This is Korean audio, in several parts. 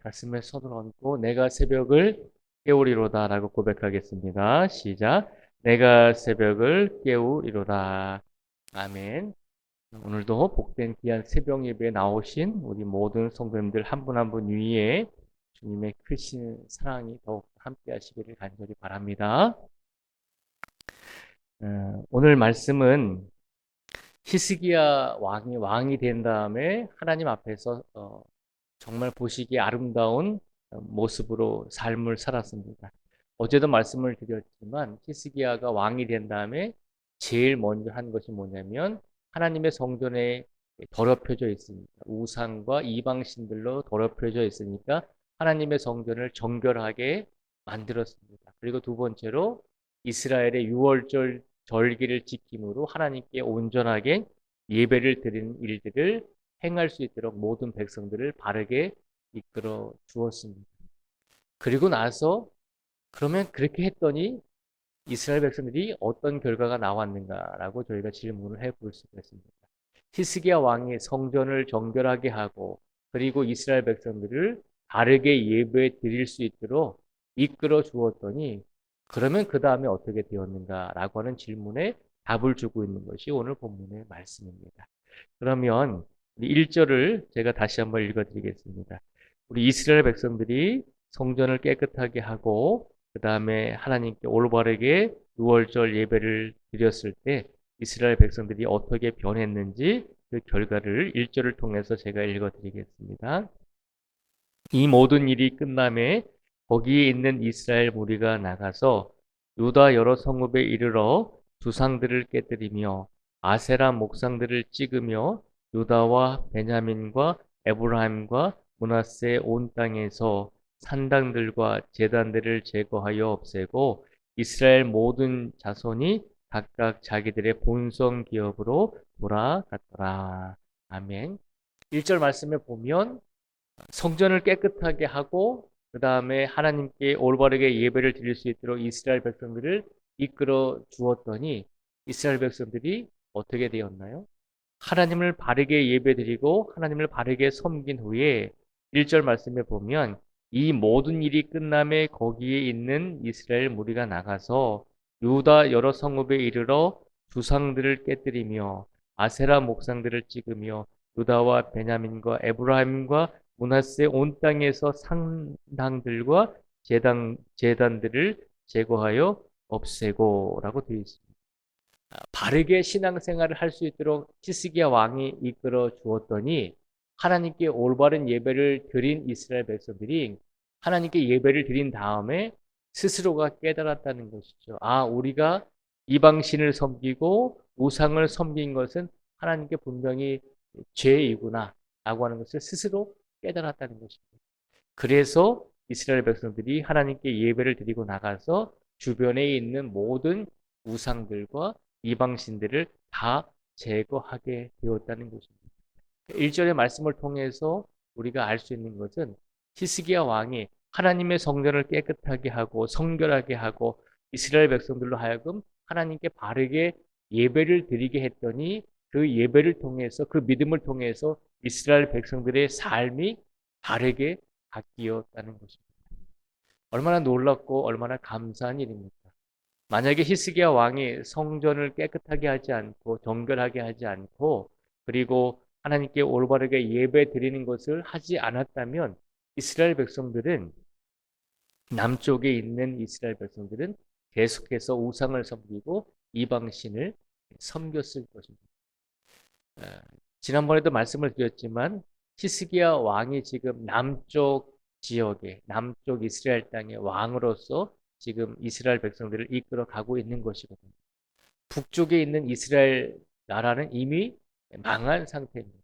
가슴에 손을 얹고 내가 새벽을 깨우리로다 라고 고백하겠습니다. 시작. 내가 새벽을 깨우리로다. 아멘. 오늘도 복된 귀한 새벽 예배에 나오신 우리 모든 성도님들 한 분 한 분 위에 주님의 크신 사랑이 더욱 함께 하시기를 간절히 바랍니다. 오늘 말씀은 히스기야 왕이 된 다음에 하나님 앞에서 정말 보시기에 아름다운 모습으로 삶을 살았습니다. 어제도 말씀을 드렸지만 히스기야가 왕이 된 다음에 제일 먼저 한 것이 뭐냐면 하나님의 성전에 더럽혀져 있으니까 우상과 이방신들로 더럽혀져 있으니까 하나님의 성전을 정결하게 만들었습니다. 그리고 두 번째로 이스라엘의 유월절 절기를 지킴으로 하나님께 온전하게 예배를 드리는 일들을 행할 수 있도록 모든 백성들을 바르게 이끌어 주었습니다. 그리고 나서 그러면 그렇게 했더니 이스라엘 백성들이 어떤 결과가 나왔는가라고 저희가 질문을 해볼 수가 있습니다. 히스기야 왕이 성전을 정결하게 하고 그리고 이스라엘 백성들을 바르게 예배 드릴 수 있도록 이끌어 주었더니 그러면 그 다음에 어떻게 되었는가라고 하는 질문에 답을 주고 있는 것이 오늘 본문의 말씀입니다. 그러면 1절을 제가 다시 한번 읽어드리겠습니다. 우리 이스라엘 백성들이 성전을 깨끗하게 하고 그 다음에 하나님께 올바르게 유월절 예배를 드렸을 때 이스라엘 백성들이 어떻게 변했는지 그 결과를 1절을 통해서 제가 읽어드리겠습니다. 이 모든 일이 끝남에 거기에 있는 이스라엘 무리가 나가서 유다 여러 성읍에 이르러 두상들을 깨뜨리며 아세라 목상들을 찍으며 유다와 베냐민과 에브라임과 므낫세 온 땅에서 산당들과 제단들을 제거하여 없애고 이스라엘 모든 자손이 각각 자기들의 본성 기업으로 돌아갔더라. 아멘. 1절 말씀에 보면 성전을 깨끗하게 하고 그 다음에 하나님께 올바르게 예배를 드릴 수 있도록 이스라엘 백성들을 이끌어 주었더니 이스라엘 백성들이 어떻게 되었나요? 하나님을 바르게 예배드리고 하나님을 바르게 섬긴 후에 1절 말씀에 보면 이 모든 일이 끝남에 거기에 있는 이스라엘 무리가 나가서 유다 여러 성읍에 이르러 주상들을 깨뜨리며 아세라 목상들을 찍으며 유다와 베냐민과 에브라임과 므낫세 온 땅에서 상당들과 제단들을 제거하여 없애고라고 되어 있습니다. 바르게 신앙생활을 할 수 있도록 히스기야 왕이 이끌어 주었더니 하나님께 올바른 예배를 드린 이스라엘 백성들이 하나님께 예배를 드린 다음에 스스로가 깨달았다는 것이죠. 아, 우리가 이방신을 섬기고 우상을 섬긴 것은 하나님께 분명히 죄이구나 라고 하는 것을 스스로 깨달았다는 것입니다. 그래서 이스라엘 백성들이 하나님께 예배를 드리고 나가서 주변에 있는 모든 우상들과 이방신들을 다 제거하게 되었다는 것입니다. 1절의 말씀을 통해서 우리가 알 수 있는 것은 히스기야 왕이 하나님의 성전을 깨끗하게 하고 성결하게 하고 이스라엘 백성들로 하여금 하나님께 바르게 예배를 드리게 했더니 그 예배를 통해서 그 믿음을 통해서 이스라엘 백성들의 삶이 바르게 바뀌었다는 것입니다. 얼마나 놀랍고 얼마나 감사한 일입니까? 만약에 히스기야 왕이 성전을 깨끗하게 하지 않고 정결하게 하지 않고 그리고 하나님께 올바르게 예배 드리는 것을 하지 않았다면 이스라엘 백성들은 남쪽에 있는 이스라엘 백성들은 계속해서 우상을 섬기고 이방신을 섬겼을 것입니다. 지난번에도 말씀을 드렸지만 히스기야 왕이 지금 남쪽 지역에 남쪽 이스라엘 땅의 왕으로서 지금 이스라엘 백성들을 이끌어 가고 있는 것이거든요. 북쪽에 있는 이스라엘 나라는 이미 망한 상태입니다.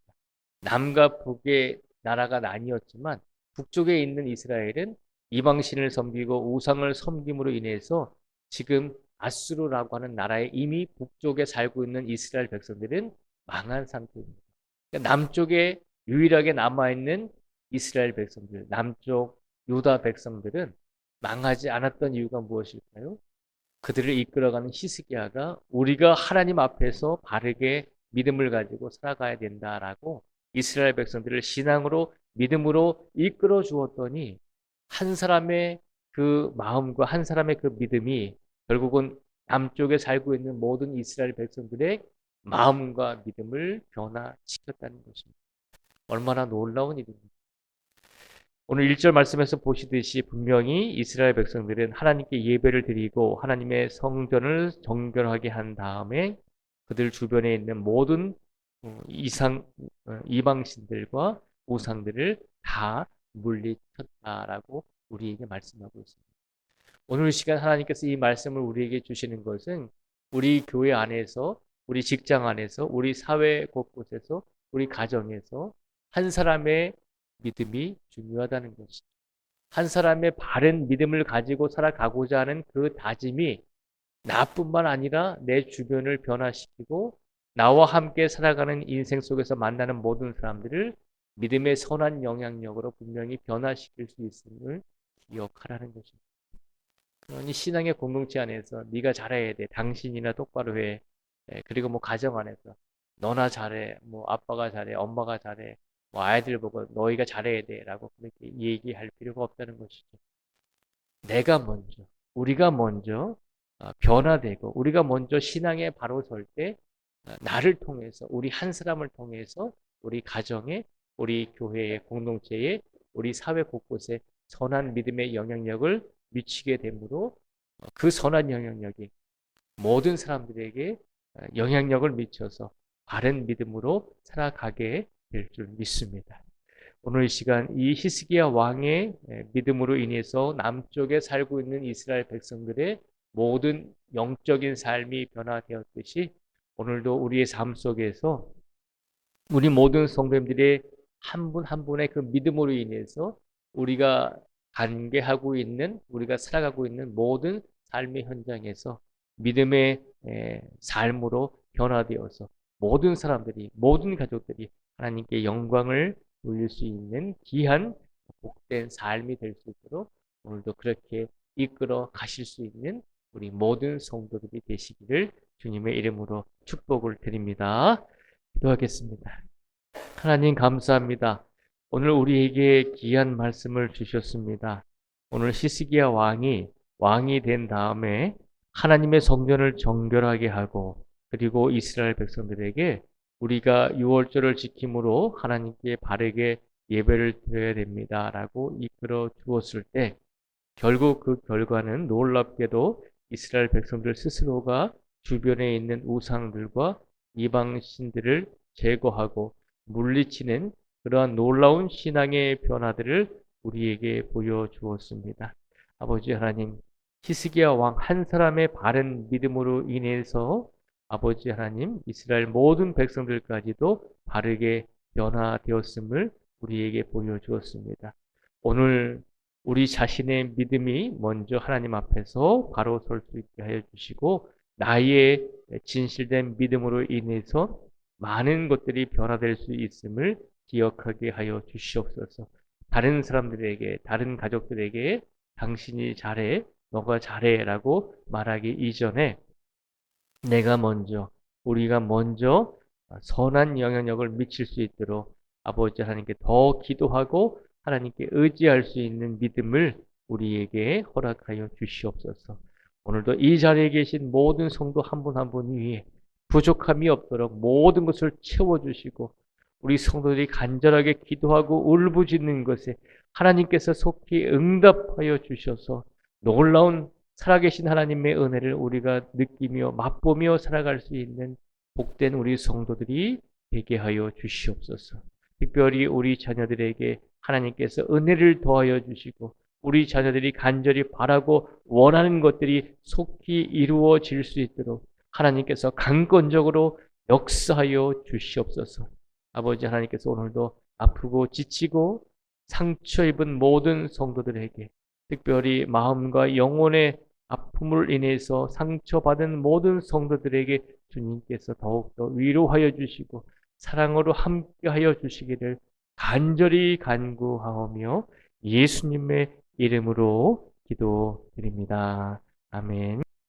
남과 북의 나라가 나뉘었지만 북쪽에 있는 이스라엘은 이방신을 섬기고 우상을 섬김으로 인해서 지금 아수르라고 하는 나라에 이미 북쪽에 살고 있는 이스라엘 백성들은 망한 상태입니다. 그러니까 남쪽에 유일하게 남아있는 이스라엘 백성들, 남쪽 유다 백성들은 망하지 않았던 이유가 무엇일까요? 그들을 이끌어가는 히스기야가 우리가 하나님 앞에서 바르게 믿음을 가지고 살아가야 된다라고 이스라엘 백성들을 신앙으로 믿음으로 이끌어 주었더니 한 사람의 그 마음과 한 사람의 그 믿음이 결국은 남쪽에 살고 있는 모든 이스라엘 백성들의 마음과 믿음을 변화시켰다는 것입니다. 얼마나 놀라운 일입니까? 오늘 1절 말씀에서 보시듯이 분명히 이스라엘 백성들은 하나님께 예배를 드리고 하나님의 성전을 정결하게 한 다음에 그들 주변에 있는 모든 이방신들과 우상들을 다 물리쳤다라고 우리에게 말씀하고 있습니다. 오늘 시간 하나님께서 이 말씀을 우리에게 주시는 것은 우리 교회 안에서, 우리 직장 안에서, 우리 사회 곳곳에서, 우리 가정에서 한 사람의 믿음이 중요하다는 것이죠. 한 사람의 바른 믿음을 가지고 살아가고자 하는 그 다짐이 나뿐만 아니라 내 주변을 변화시키고 나와 함께 살아가는 인생 속에서 만나는 모든 사람들을 믿음의 선한 영향력으로 분명히 변화시킬 수 있음을 기억하라는 것입니다. 그러니 신앙의 공동체 안에서 네가 잘해야 돼. 당신이나 똑바로 해. 그리고 뭐 가정 안에서 너나 잘해. 뭐 아빠가 잘해. 엄마가 잘해. 뭐 아이들 보고 너희가 잘해야 돼라고 그렇게 얘기할 필요가 없다는 것이죠. 내가 먼저, 우리가 먼저 변화되고 우리가 먼저 신앙에 바로 설 때 나를 통해서 우리 한 사람을 통해서 우리 가정에 우리 교회의 공동체에 우리 사회 곳곳에 선한 믿음의 영향력을 미치게 되므로 그 선한 영향력이 모든 사람들에게 영향력을 미쳐서 바른 믿음으로 살아가게 될 줄 믿습니다. 오늘 이 시간 이 히스기야 왕의 믿음으로 인해서 남쪽에 살고 있는 이스라엘 백성들의 모든 영적인 삶이 변화되었듯이 오늘도 우리의 삶 속에서 우리 모든 성도님들의 한 분 한 분의 그 믿음으로 인해서 우리가 관계하고 있는 우리가 살아가고 있는 모든 삶의 현장에서 믿음의 삶으로 변화되어서 모든 사람들이 모든 가족들이 하나님께 영광을 돌릴 수 있는 귀한 복된 삶이 될 수 있도록 오늘도 그렇게 이끌어 가실 수 있는 우리 모든 성도들이 되시기를 주님의 이름으로 축복을 드립니다. 기도하겠습니다. 하나님 감사합니다. 오늘 우리에게 귀한 말씀을 주셨습니다. 오늘 히스기야 왕이 된 다음에 하나님의 성전을 정결하게 하고 그리고 이스라엘 백성들에게 우리가 유월절을 지킴으로 하나님께 바르게 예배를 드려야 됩니다라고 이끌어 주었을 때 결국 그 결과는 놀랍게도 이스라엘 백성들 스스로가 주변에 있는 우상들과 이방신들을 제거하고 물리치는 그러한 놀라운 신앙의 변화들을 우리에게 보여주었습니다. 아버지 하나님, 히스기야 왕 한 사람의 바른 믿음으로 인해서 아버지 하나님, 이스라엘 모든 백성들까지도 바르게 변화되었음을 우리에게 보여주었습니다. 오늘 우리 자신의 믿음이 먼저 하나님 앞에서 바로 설 수 있게 하여 주시고 나의 진실된 믿음으로 인해서 많은 것들이 변화될 수 있음을 기억하게 하여 주시옵소서. 다른 사람들에게, 다른 가족들에게 당신이 잘해, 너가 잘해 라고 말하기 이전에 내가 먼저, 우리가 먼저 선한 영향력을 미칠 수 있도록 아버지 하나님께 더 기도하고 하나님께 의지할 수 있는 믿음을 우리에게 허락하여 주시옵소서. 오늘도 이 자리에 계신 모든 성도 한 분 한 분 위에 부족함이 없도록 모든 것을 채워주시고 우리 성도들이 간절하게 기도하고 울부짖는 것에 하나님께서 속히 응답하여 주셔서 놀라운 살아계신 하나님의 은혜를 우리가 느끼며 맛보며 살아갈 수 있는 복된 우리 성도들이 되게 하여 주시옵소서. 특별히 우리 자녀들에게 하나님께서 은혜를 더하여 주시고 우리 자녀들이 간절히 바라고 원하는 것들이 속히 이루어질 수 있도록 하나님께서 강권적으로 역사하여 주시옵소서. 아버지 하나님께서 오늘도 아프고 지치고 상처 입은 모든 성도들에게 특별히 마음과 영혼의 아픔을 인해서 상처받은 모든 성도들에게 주님께서 더욱더 위로하여 주시고 사랑으로 함께하여 주시기를 간절히 간구하오며 예수님의 이름으로 기도드립니다. 아멘.